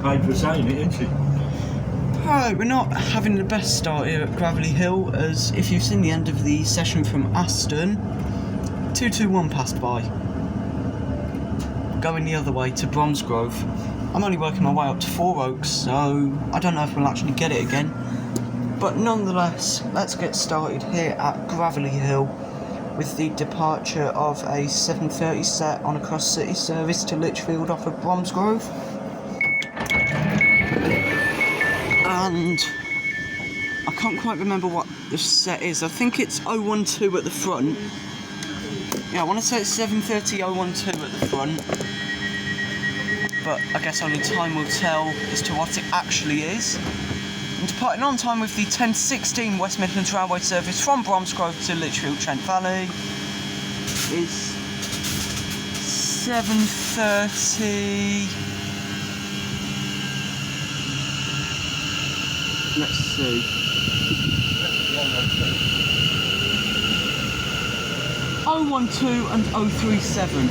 paid for saying it, isn't she? Right, we're not having the best start here at Gravelly Hill, as if you've seen the end of the session from Aston, 221 passed by. Going the other way to Bromsgrove. I'm only working my way up to Four Oaks, so I don't know if we'll actually get it again. But nonetheless, let's get started here at Gravelly Hill with the departure of a 7:30 set on a cross-city service to Lichfield off of Bromsgrove. And I can't quite remember what the set is. I think it's 012 at the front. Yeah, I want to say it's 7:30 012 at the front. But I guess only time will tell as to what it actually is. And departing on time with the 10:16 West Midlands Railway service from Bromsgrove to Lichfield, Trent Valley is 7:30. Let's see. 012 and 037.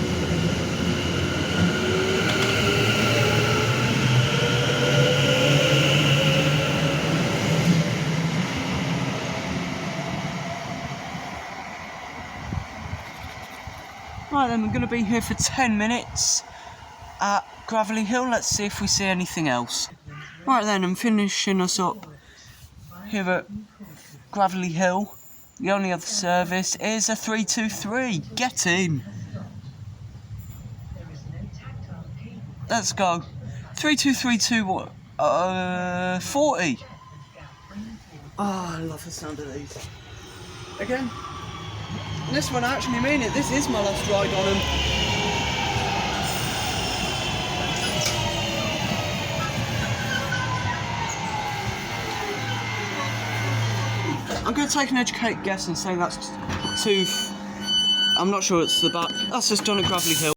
Right then, we're going to be here for 10 minutes at Gravelly Hill. Let's see if we see anything else. Right then, I'm finishing us up here at Gravelly Hill. The only other service is a 323. Get in. Let's go. 3232 40. Oh, I love the sound of these. Again, this one I actually mean it. This is my last ride on them. I'm going to take an educated guess and say that's tooth. I'm not sure it's the back. That's just done at Gravelly Hill.